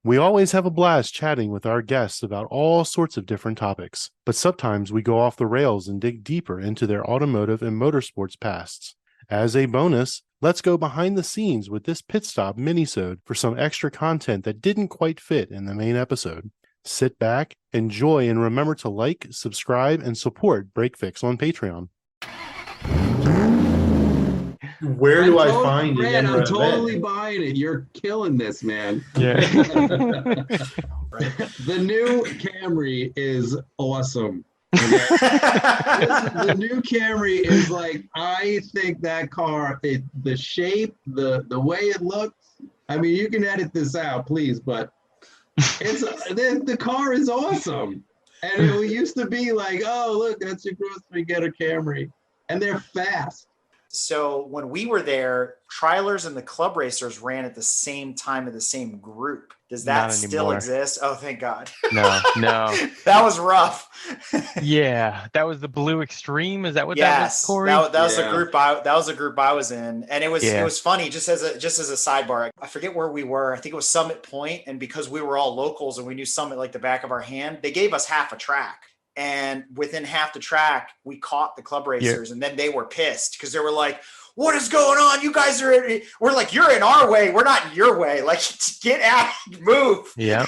We always have a blast chatting with our guests about all sorts of different topics, but sometimes we go off the rails and dig deeper into their automotive and motorsports pasts. As a bonus, let's go behind the scenes with this pit stop mini-sode for some extra content that didn't quite fit in the main episode. Sit back, enjoy, and remember to like, subscribe, and support Break Fix on Patreon. Where do I find an Brad, I'm INRA totally event? buying it. You're killing this, man. Yeah. The new Camry is awesome. Okay? The new Camry is like, I think that car, the shape, the way it looks. I mean, you can edit this out, please, but the car is awesome. And it used to be like, oh, look, that's your grocery, get a Camry. And they're fast. So when we were there, Trailers and the Club Racers ran at the same time of the same group. Does that still exist? Oh, thank God. No. That was rough. Yeah, that was the Blue Extreme. Is that what that was, Yes, Corey? that was the group. That was the group I was in, and it was funny. Just as a sidebar, I forget where we were. I think it was Summit Point, and because we were all locals and we knew Summit like the back of our hand, they gave us half a track. And within half the track, we caught the Club Racers, and then they were pissed because they were like, "What is going on? You guys are." We're like, "You're in our way. We're not in your way. Like, get out, move." Yeah.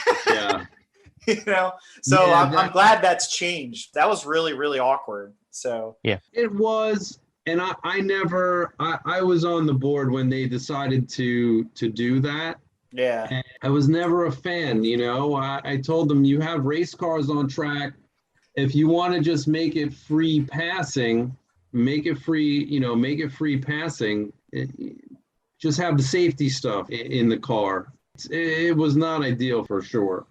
You know. So I'm glad that's changed. That was really, really awkward. So it was, and I was on the board when they decided to do that. Yeah. And I was never a fan. You know, I told them, you have race cars on track. If you want to just make it free passing, make it free passing, just have the safety stuff in the car. It was not ideal for sure.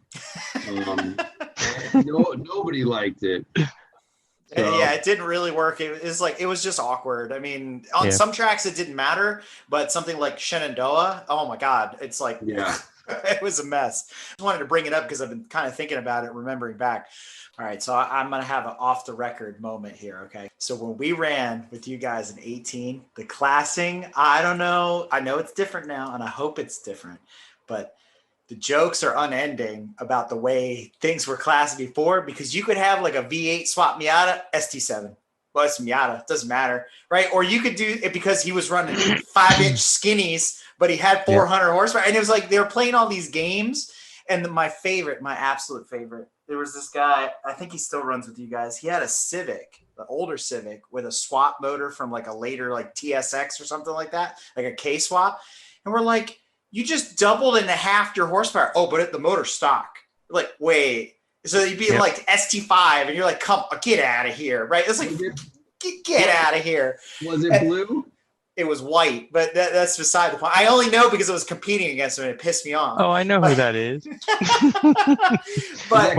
Nobody liked it. So. Yeah, it didn't really work. It was just awkward. I mean, on some tracks it didn't matter, but something like Shenandoah, oh my God, it's like, it was a mess. I just wanted to bring it up because I've been kind of thinking about it, remembering back. All right, so I'm going to have an off-the-record moment here, okay? So when we ran with you guys in 18, the classing, I don't know. I know it's different now, and I hope it's different. But the jokes are unending about the way things were classed before, because you could have like a V8 swap Miata, ST7. Well, it's Miata. It doesn't matter, right? Or you could do it because he was running 5-inch skinnies, but he had 400 horsepower. And it was like they were playing all these games. And my absolute favorite, there was this guy, I think he still runs with you guys. He had a Civic, the older Civic, with a swap motor from like a later like TSX or something like that, like a K-swap. And we're like, you just doubled and a half your horsepower. Oh, but the motor stock. Like, wait. So you'd be like ST5 and you're like, come, get out of here, right? It's like, get out of here. Was it blue? It was white, but that's beside the point. I only know because it was competing against him and it pissed me off. Oh, I know who that is. But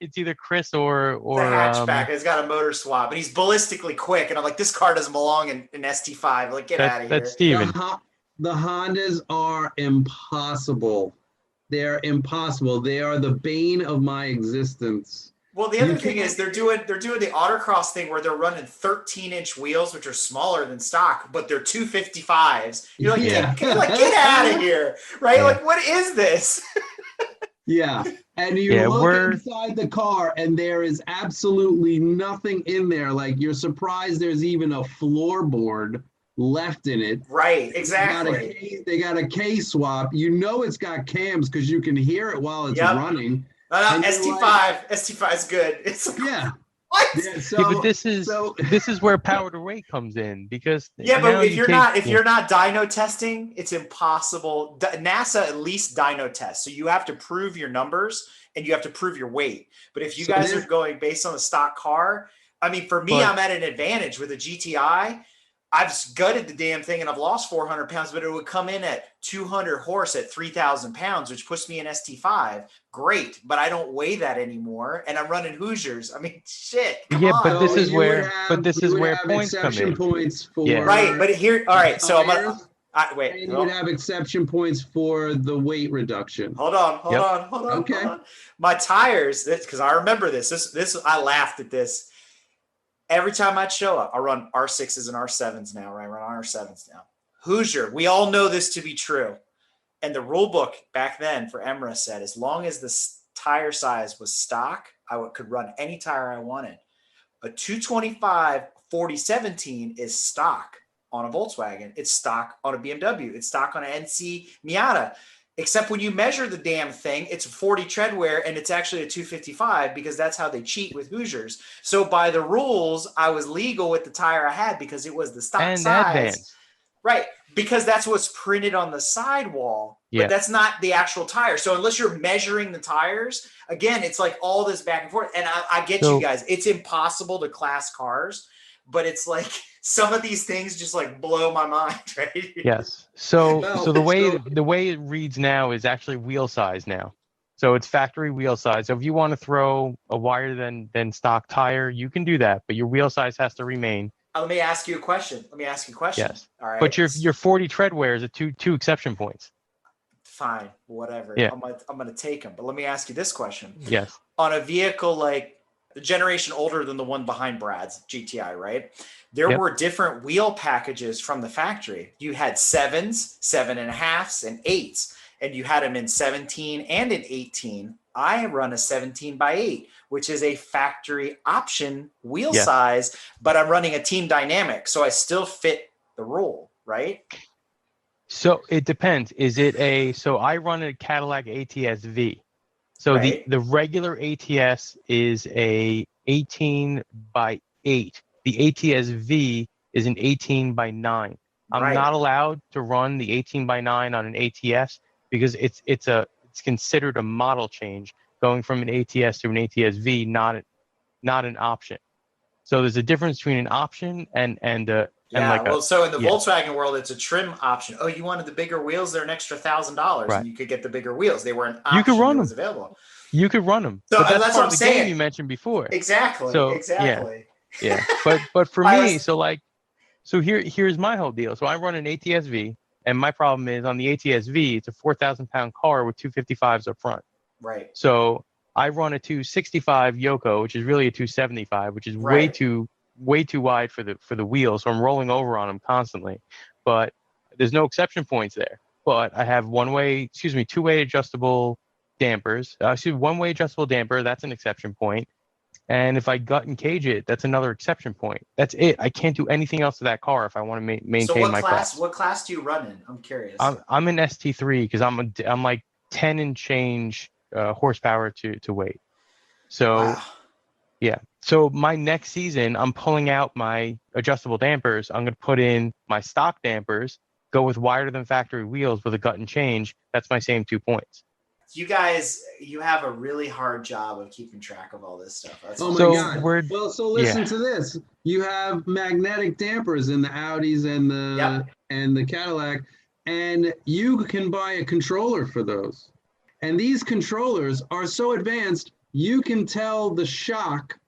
it's either Chris or the hatchback. It's got a motor swap, and he's ballistically quick. And I'm like, this car doesn't belong in ST5. Like, get out of here. That's Steven. The Hondas are impossible. They're impossible. They are the bane of my existence. Well, the other thing is they're doing the autocross thing where they're running 13-inch wheels, which are smaller than stock, but they're 255s. You're like, get out of here, right? Yeah. Like, what is this? Yeah, and you look inside the car, and there is absolutely nothing in there. Like, you're surprised there's even a floorboard left in it. Right, exactly. They got a K-swap. You know it's got cams because you can hear it while it's running. ST5, like, ST5 is good. It's like, what? Yeah, but this is where power to weight comes in, because but if you're not dyno testing, it's impossible. NASA at least dyno tests, so you have to prove your numbers and you have to prove your weight. But if you guys are going based on the stock car, I mean, for me, I'm at an advantage with a GTI. I've gutted the damn thing and I've lost 400 pounds, but it would come in at 200 horse at 3,000 pounds, which puts me in ST5. Great. But I don't weigh that anymore. And I'm running Hoosiers. I mean, shit. Come on. But this is where points come in. Points for right. But here, all right. So I'm going to wait. And you would have exception points for the weight reduction. Hold on. Okay. Hold on. My tires, because I remember this, I laughed at this. Every time I'd show up, I run R6s and R7s now, right? I run R7s now. Hoosier, we all know this to be true. And the rule book back then for EMRA said, as long as the tire size was stock, could run any tire I wanted. A 225 4017 is stock on a Volkswagen. It's stock on a BMW. It's stock on an NC Miata. Except when you measure the damn thing, it's a 40 treadwear and it's actually a 255 because that's how they cheat with Hoosiers. So by the rules, I was legal with the tire I had because it was the stock And size. Advance. Right. Because that's what's printed on the sidewall, Yeah. but that's not the actual tire. So unless you're measuring the tires, again, it's like all this back and forth. And I get you guys. It's impossible to class cars, but it's like some of these things just like blow my mind, right? Yes. So the way it reads now is actually wheel size now. So it's factory wheel size. So if you want to throw a wider than stock tire, you can do that, but your wheel size has to remain. Let me ask you a question. Yes. All right. But your 40 treadwear is a two exception points. Fine, whatever. Yeah. I'm gonna take them. But let me ask you this question. Yes. On a vehicle like the generation older than the one behind Brad's GTI, right? There were different wheel packages from the factory. You had 7s, 7.5s, and 8s, and you had them in 17 and in 18. I run a 17x8, which is a factory option wheel size, but I'm running a team dynamic, so I still fit the rule, right? So it depends. Is it so I run a Cadillac ATS-V. So the regular ATS is a 18x8. The ATS-V is an 18x9. I'm not allowed to run the 18x9 on an ATS because it's considered a model change going from an ATS to an ATS-V, not an option. So there's a difference between an option and so in the Volkswagen world, it's a trim option. Oh, you wanted the bigger wheels? They're an extra $1,000, and you could get the bigger wheels. They were an option. You could run that was them. available. You could run them. So but that's what part I'm of the saying. game you mentioned before. Exactly. So, exactly. Yeah. But for me, here's my whole deal. So I run an ATS-V, and my problem is on the ATS-V, it's a 4,000-pound car with 255s up front. Right. So I run a 265 Yoko, which is really a 275, which is way too wide for the wheels. So I'm rolling over on them constantly. But there's no exception points there. But I have two-way adjustable dampers. One-way adjustable damper, that's an exception point. And if I gut and cage it, that's another exception point. That's it. I can't do anything else to that car if I want to maintain my class. What class do you run in? I'm curious. I'm in ST3 because I'm like 10 and change horsepower to weight. So yeah. So my next season, I'm pulling out my adjustable dampers. I'm going to put in my stock dampers, go with wider than factory wheels with a gut and change. That's my same 2 points. You guys, you have a really hard job of keeping track of all this stuff. My God. Well, so listen to this. You have magnetic dampers in the Audis and the Cadillac, and you can buy a controller for those. And these controllers are so advanced, you can tell the shock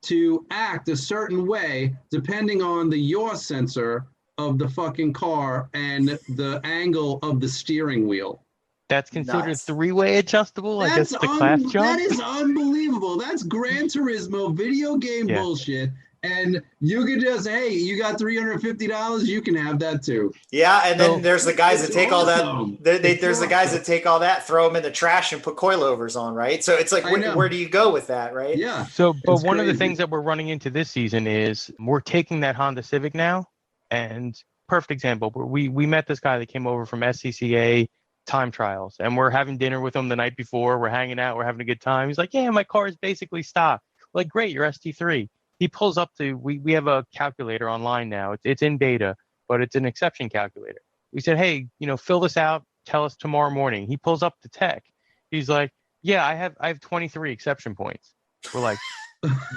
to act a certain way depending on the yaw sensor of the fucking car and the angle of the steering wheel. That's considered three-way adjustable? I guess the class jump? That is unbelievable. That's Gran Turismo video game bullshit. And you could just, hey, you got $350, you can have that too. Yeah, and then there's the guys that take all that. There's the guys that take all that, throw them in the trash, and put coilovers on, right? So it's like, where do you go with that, right? Yeah. So, but one of the things that we're running into this season is we're taking that Honda Civic now, and perfect example, we met this guy that came over from SCCA time trials, and we're having dinner with him the night before. We're hanging out, we're having a good time. He's like, yeah, my car is basically stock. We're like, great, you're ST3. He pulls up to, we have a calculator online now. It's in beta, but it's an exception calculator. We said, hey, fill this out, tell us tomorrow morning. He pulls up the tech. He's like, yeah, I have 23 exception points. We're like,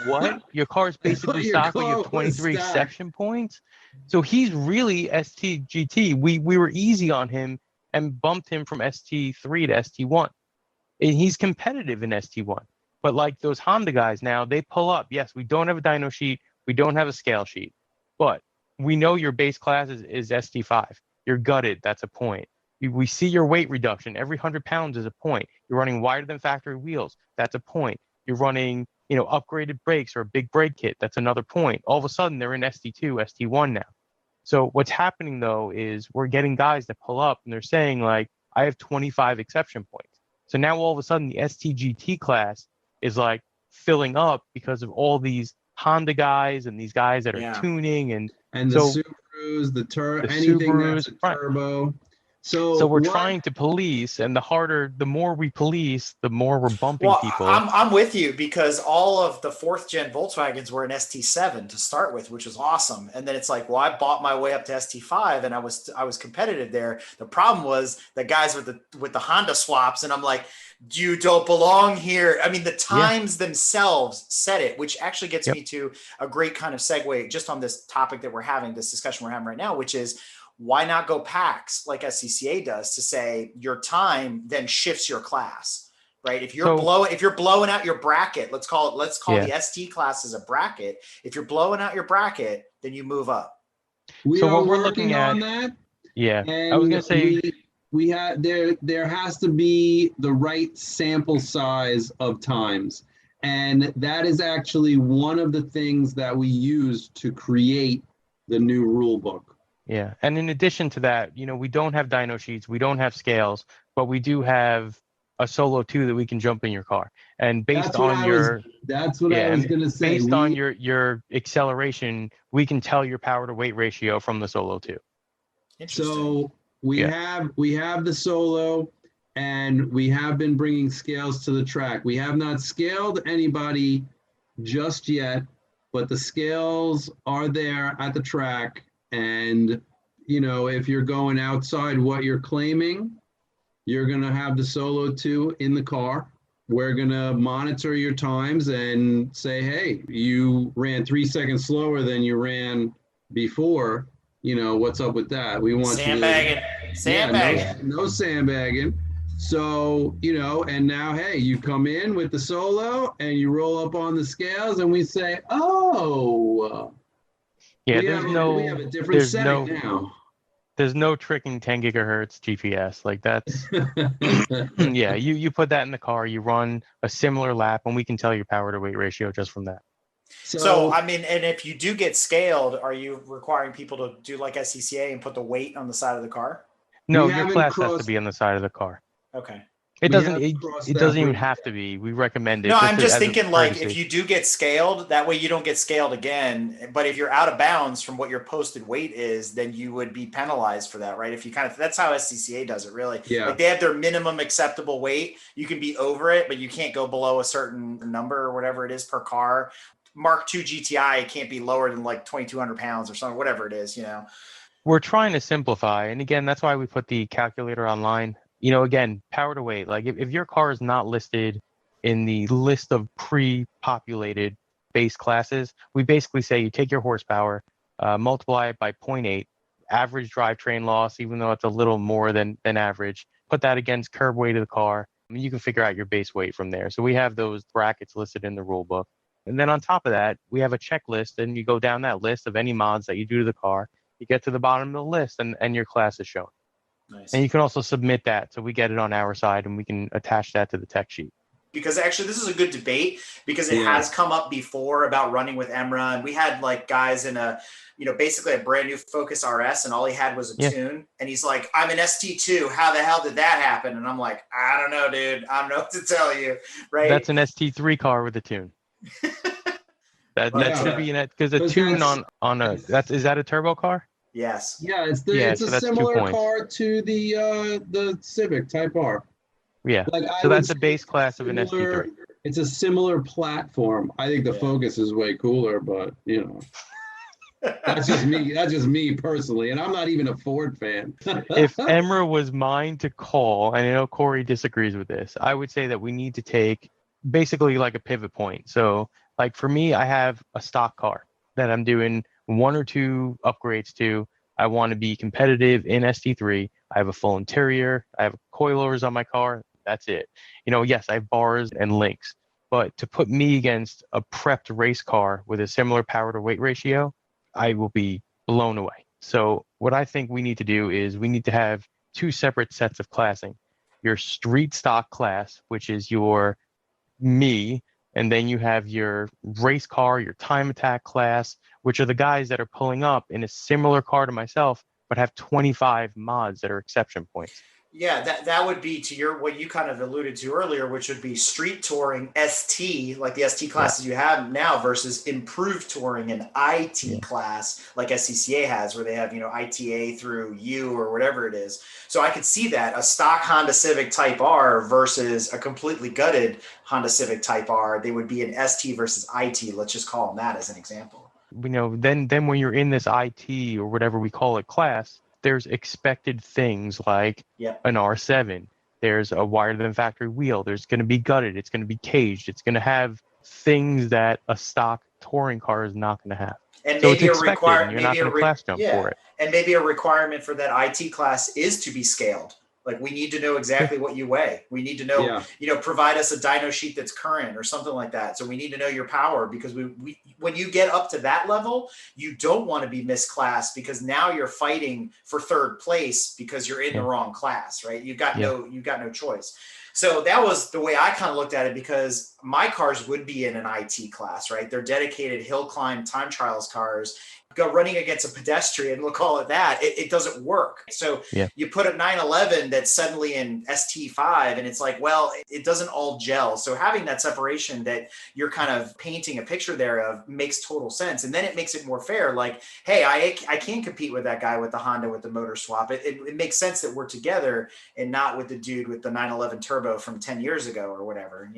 what? Your car is basically stock, but you have 23 exception points? So he's really STGT. We were easy on him and bumped him from ST3 to ST1. And he's competitive in ST1. But like those Honda guys now, they pull up. Yes, we don't have a dyno sheet. We don't have a scale sheet. But we know your base class is ST5. You're gutted. That's a point. We see your weight reduction. Every 100 pounds is a point. You're running wider than factory wheels. That's a point. You're running, upgraded brakes or a big brake kit. That's another point. All of a sudden, they're in ST2, ST1 now. So what's happening, though, is we're getting guys that pull up, and they're saying, like, I have 25 exception points. So now all of a sudden the STGT class is like filling up because of all these Honda guys and these guys that are tuning and the so Subarus, the anything that's Subarus, a turbo. So we're trying to police, and the more we police, the more we're bumping people. I'm with you because all of the 4th gen Volkswagens were an ST7 to start with, which was awesome. And then it's like, well, I bought my way up to ST5, and I was competitive there. The problem was the guys with the Honda swaps, and I'm like, you don't belong here. I mean, the times themselves said it, which actually gets me to a great kind of segue just on this topic that we're having, this discussion we're having right now, which is, why not go packs like SCCA does to say your time then shifts your class, right? If you're blowing out your bracket, let's call the ST class as a bracket. If you're blowing out your bracket, then you move up. What we're looking at on that. Yeah, and I was gonna say we have there has to be the right sample size of times, and that is actually one of the things that we use to create the new rule book. Yeah. And in addition to that, we don't have dyno sheets, we don't have scales, but we do have a Solo 2 that we can jump in your car. And based on that's what I was going to say. Based on your acceleration, we can tell your power to weight ratio from the Solo 2. So we have the Solo, and we have been bringing scales to the track. We have not scaled anybody just yet, but the scales are there at the track. And, if you're going outside what you're claiming, you're going to have the Solo 2 in the car. We're going to monitor your times and say, hey, you ran 3 seconds slower than you ran before. What's up with that? We want sandbagging. No sandbagging. So, and now, hey, you come in with the Solo and you roll up on the scales and we say, oh, yeah, we have a different setting now. There's no tricking 10 gigahertz GPS. Like that's, you put that in the car, you run a similar lap, and we can tell your power to weight ratio just from that. So, I mean, and if you do get scaled, are you requiring people to do like SCCA and put the weight on the side of the car? No, your class has to be on the side of the car. Okay. It doesn't even have to be. We recommend it. No, I'm just thinking like if you do get scaled, that way you don't get scaled again. But if you're out of bounds from what your posted weight is, then you would be penalized for that, right? If you that's how SCCA does it, really. Yeah. Like they have their minimum acceptable weight. You can be over it, but you can't go below a certain number or whatever it is per car. Mark II GTI can't be lower than like 2,200 pounds or something, whatever it is, We're trying to simplify. And again, that's why we put the calculator online. Again, power to weight. Like if your car is not listed in the list of pre-populated base classes, we basically say you take your horsepower, multiply it by 0.8, average drivetrain loss, even though it's a little more than average, put that against curb weight of the car, and you can figure out your base weight from there. So we have those brackets listed in the rule book. And then on top of that, we have a checklist, and you go down that list of any mods that you do to the car. You get to the bottom of the list, and your class is shown. Nice. And you can also submit that, so we get it on our side, and we can attach that to the tech sheet. Because actually this is a good debate because it has come up before about running with EMRA, and we had like guys in a, basically a brand new Focus RS, and all he had was a tune, and he's like, I'm an ST2. How the hell did that happen? And I'm like, I don't know, dude. I don't know what to tell you. Right. That's an ST3 car with a tune. that should be in it because a tune is that a turbo car? Yes. Yeah, it's a similar car to the Civic Type R. Yeah. So that's a base class of an ST3. It's a similar platform. I think the Focus is way cooler, but that's just me. That's just me personally, and I'm not even a Ford fan. If EMRA was mine to call, and I know Corey disagrees with this, I would say that we need to take basically like a pivot point. So, like for me, I have a stock car that I'm doing 1 or 2 upgrades to. I want to be competitive in ST3. I have a full interior. I have coilovers on my car. That's it. Yes, I have bars and links. But to put me against a prepped race car with a similar power to weight ratio, I will be blown away. So what I think we need to do is we need to have 2 separate sets of classing. Your street stock class, which is your me, and then you have your race car, your time attack class, which are the guys that are pulling up in a similar car to myself, but have 25 mods that are exception points. Yeah, that would be to your what you kind of alluded to earlier, which would be street touring ST, like the ST classes you have now, versus improved touring and IT class like SCCA has, where they have, ITA through U or whatever it is. So I could see that a stock Honda Civic Type R versus a completely gutted Honda Civic Type R, they would be an ST versus IT. Let's just call them that as an example. Then when you're in this IT or whatever we call it class, there's expected things like an R7. There's a wider than factory wheel. There's going to be gutted. It's going to be caged. It's going to have things that a stock touring car is not going to have. And so maybe it's expected. And you're not going to class jump for it. And maybe a requirement for that IT class is to be scaled. Like, we need to know exactly what you weigh. We need to know, provide us a dyno sheet that's current or something like that. So we need to know your power, because we when you get up to that level, you don't want to be misclassed, because now you're fighting for third place because you're in the wrong class, right? You've got no choice. So that was the way I kind of looked at it, because my cars would be in an IT class, right? They're dedicated hill climb time trials cars. Go running against a pedestrian, we'll call it that, it doesn't work. So you put a 911 that's suddenly in ST5, and it's like, well, it doesn't all gel. So having that separation that you're kind of painting a picture there of makes total sense. And then it makes it more fair. Like, hey, I can compete with that guy with the Honda with the motor swap. It makes sense that we're together and not with the dude with the 911 turbo from 10 years ago or whatever,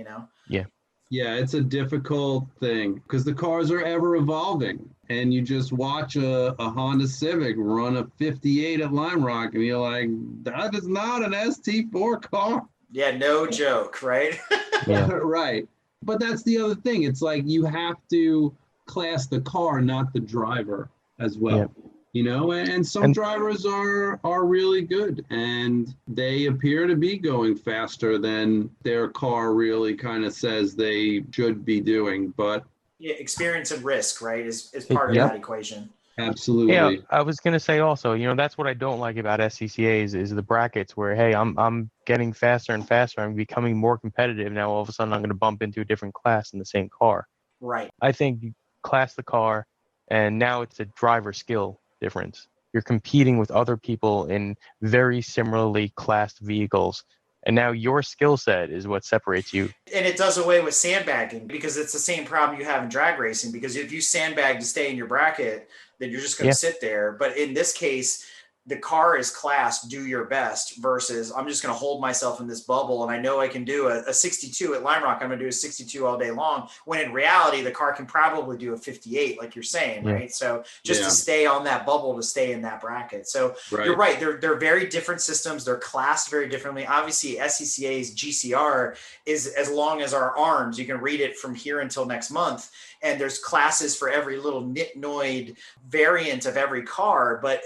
Yeah, it's a difficult thing because the cars are ever evolving, and you just watch a Honda Civic run a 58 at Lime Rock, and you're like, that is not an ST4 car. Yeah, no joke, right? Right. But that's the other thing. It's like you have to class the car, not the driver as well. And some drivers are really good, and they appear to be going faster than their car really kind of says they should be doing. But experience and risk, right, is part of that equation. Absolutely. Yeah, I was gonna say also, that's what I don't like about SCCAs is the brackets where, hey, I'm getting faster and faster. I'm becoming more competitive. Now all of a sudden I'm going to bump into a different class in the same car. Right. I think you class the car, and now it's a driver skill difference. You're competing with other people in very similarly classed vehicles, and now your skill set is what separates you. And it does away with sandbagging, because it's the same problem you have in drag racing, because if you sandbag to stay in your bracket, then you're just going to sit there. But in this case, the car is classed, do your best, versus I'm just going to hold myself in this bubble, and I know I can do a 62 at Lime Rock. I'm going to do a 62 all day long, when in reality, the car can probably do a 58, like you're saying, right? So just to stay on that bubble, to stay in that bracket. So you're right. They're very different systems. They're classed very differently. Obviously, SCCA's GCR is as long as our arms. You can read it from here until next month. And there's classes for every little nitnoid variant of every car. But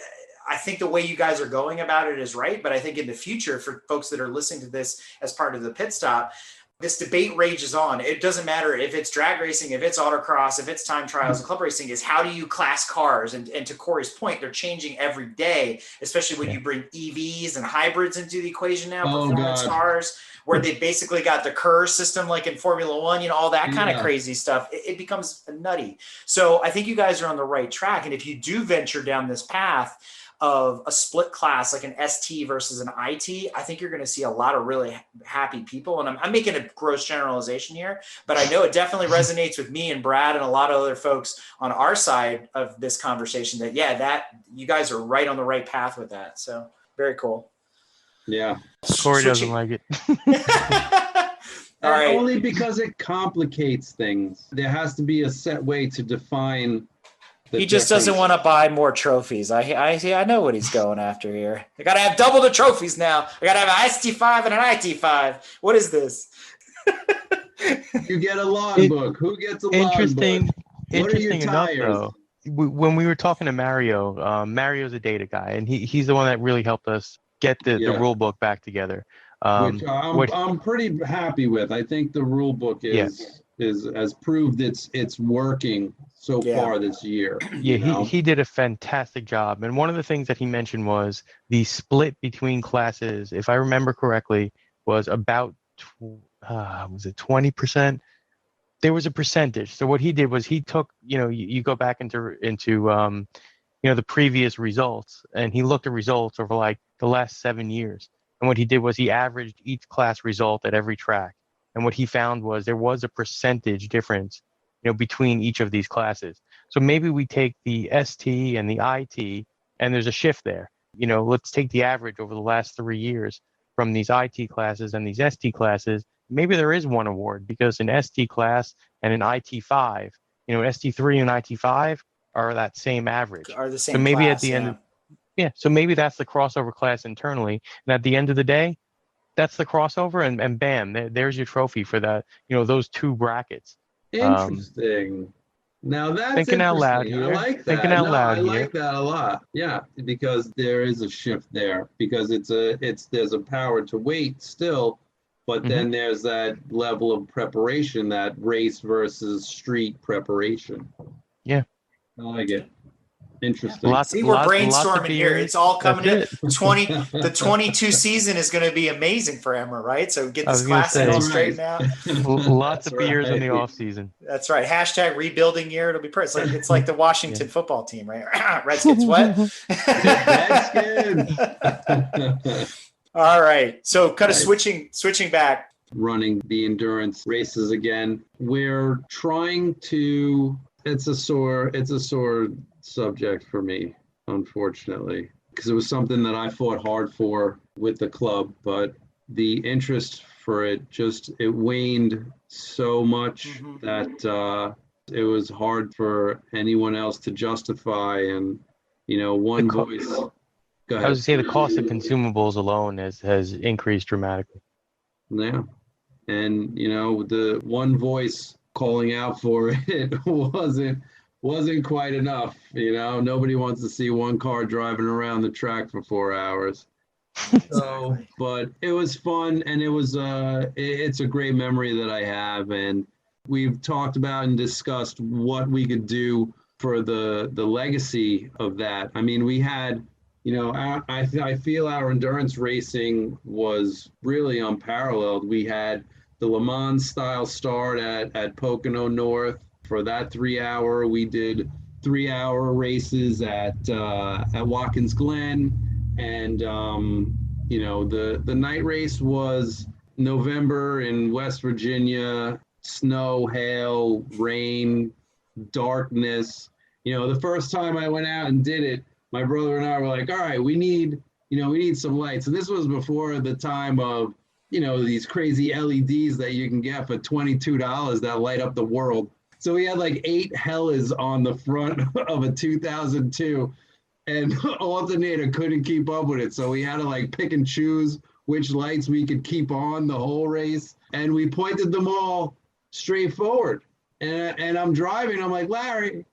I think the way you guys are going about it is right. But I think in the future, for folks that are listening to this as part of the pit stop, this debate rages on. It doesn't matter if it's drag racing, if it's autocross, if it's time trials, club racing, is how do you class cars? And to Corey's point, they're changing every day, especially when you bring EVs and hybrids into the equation now, performance cars, where they basically got the Kerr system, like in Formula One, all that kind of crazy stuff. It becomes nutty. So I think you guys are on the right track. And if you do venture down this path of a split class, like an ST versus an IT, I think you're going to see a lot of really happy people. And I'm making a gross generalization here, but I know it definitely resonates with me and Brad and a lot of other folks on our side of this conversation that, that you guys are right on the right path with that. So very cool. Yeah. Corey doesn't like it. All right. Only because it complicates things. There has to be a set way to define. He just doesn't want to buy more trophies. I know what he's going after here. I got to have double the trophies now. I got to have an ST5 and an IT5. What is this? You get a logbook. Who gets a logbook? Interesting enough, though. When we were talking to Mario, Mario's a data guy, and he's the one that really helped us get the rule book back together. Which I'm pretty happy with. I think the rule book has proved it's working so far this year. He did a fantastic job. And one of the things that he mentioned was the split between classes, if I remember correctly, was about was it 20%? There was a percentage. So what he did was he took, you go back into the previous results, and he looked at results over like the last 7 years. And what he did was he averaged each class result at every track. And what he found was there was a percentage difference, between each of these classes. So maybe we take the ST and the IT, and there's a shift there. Let's take the average over the last 3 years from these IT classes and these ST classes. Maybe there is one award because an ST class and an IT5, ST3 and IT5 are that same average. Are the same So maybe class, at the end, so maybe that's the crossover class internally. And at the end of the day, that's the crossover, and bam, there's your trophy for that. Those two brackets. Interesting. Now that's thinking out loud interesting. here. I like that. Thinking out loud I here. like that a lot. Yeah, because there is a shift there. Because there's a power to weight still, but then there's that level of preparation, that race versus street preparation. Yeah, I like it. Interesting. See, we're lots of brainstorming here. beers. It's all coming in. That's the 22 season is going to be amazing for Emma, right? So get I this was gonna class all say. straightened out. Lots of That's beers in the right. off season. That's right. Hashtag rebuilding year. It'll be perfect. It's like the Washington football team, right? Redskins, what? Redskins. All right. So kind of Right. switching back. Running the endurance races again. We're trying to, it's a sore subject for me, unfortunately, because it was something that I fought hard for with the club, but the interest for it it waned so much that it was hard for anyone else to justify. And, one voice. Go ahead. I was gonna say the cost of consumables alone has increased dramatically. Yeah. And, the one voice calling out for it wasn't quite enough. Nobody wants to see one car driving around the track for 4 hours. So, but it was fun, and it's a great memory that I have. And we've talked about and discussed what we could do for the legacy of that. I mean, we had, I feel our endurance racing was really unparalleled. We had the Le Mans style start at Pocono North. For that 3 hour, we did 3 hour races at Watkins Glen. And, the night race was November in West Virginia, snow, hail, rain, darkness. The first time I went out and did it, my brother and I were like, all right, we need some lights. And this was before the time of, these crazy LEDs that you can get for $22 that light up the world. So we had like 8 Hellas on the front of a 2002, and alternator couldn't keep up with it. So we had to like pick and choose which lights we could keep on the whole race. And we pointed them all straight forward. And I'm driving, I'm like, Larry,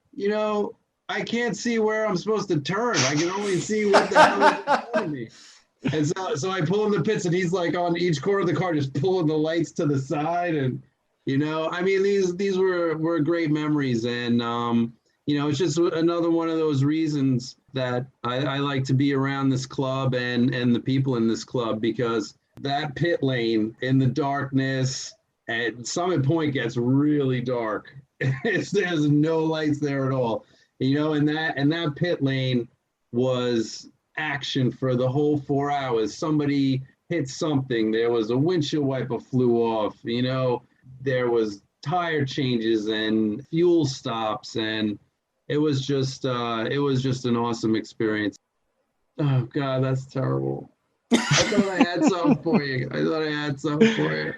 I can't see where I'm supposed to turn. I can only see what the hell is in front of me. And so I pull in the pits, and he's like on each corner of the car, just pulling the lights to the side. And, I mean, these were great memories. And, it's just another one of those reasons that I like to be around this club and the people in this club, because that pit lane in the darkness at Summit Point gets really dark. There's no lights there at all. And that pit lane was action for the whole 4 hours. Somebody hit something. There was a windshield wiper flew off. There was tire changes and fuel stops, and it was just an awesome experience. Oh God, that's terrible. I thought I had something for you.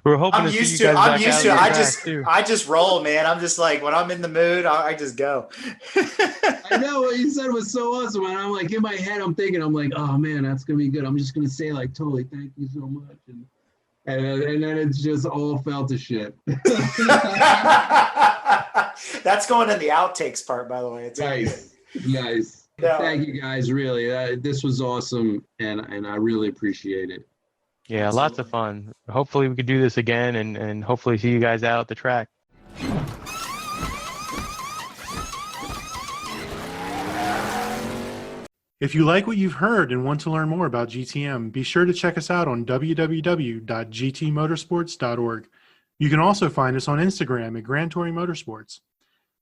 We're hoping I'm to see used you to. guys I'm back used out to. on the I track, just. too. I just roll, man. I'm just like, when I'm in the mood, I just go. I know what you said was so awesome, and I'm like, in my head, I'm thinking, oh man, that's gonna be good. I'm just gonna say like, totally, thank you so much, and then it's just all fell to shit. That's going in the outtakes part, by the way. It's Nice. No. Thank you guys. Really, this was awesome, and I really appreciate it. Yeah, lots of fun. Hopefully we could do this again, and hopefully see you guys out at the track. If you like what you've heard and want to learn more about GTM, be sure to check us out on www.gtmotorsports.org. You can also find us on Instagram at Grand Touring Motorsports.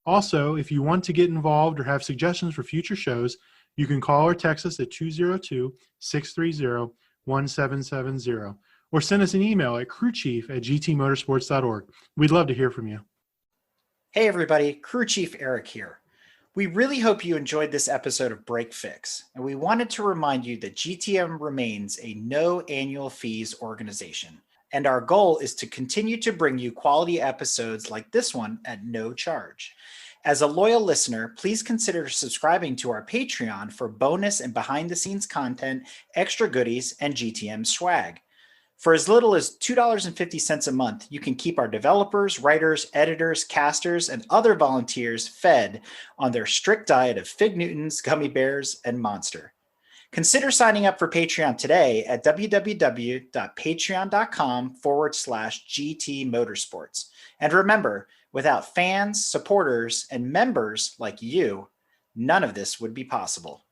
Also, if you want to get involved or have suggestions for future shows, you can call or text us at 202-630-1037. 1770, or send us an email at crewchief@gtmotorsports.org. We'd love to hear from you. Hey everybody, Crew Chief Eric here. We really hope you enjoyed this episode of Break Fix, and we wanted to remind you that GTM remains a no annual fees organization, and our goal is to continue to bring you quality episodes like this one at no charge. As a loyal listener, please consider subscribing to our Patreon for bonus and behind-the-scenes content, extra goodies, and GTM swag. For as little as $2.50 a month, you can keep our developers, writers, editors, casters, and other volunteers fed on their strict diet of Fig Newtons, gummy bears, and Monster. Consider signing up for Patreon today at www.patreon.com/GT Motorsports. And remember, without fans, supporters, and members like you, none of this would be possible.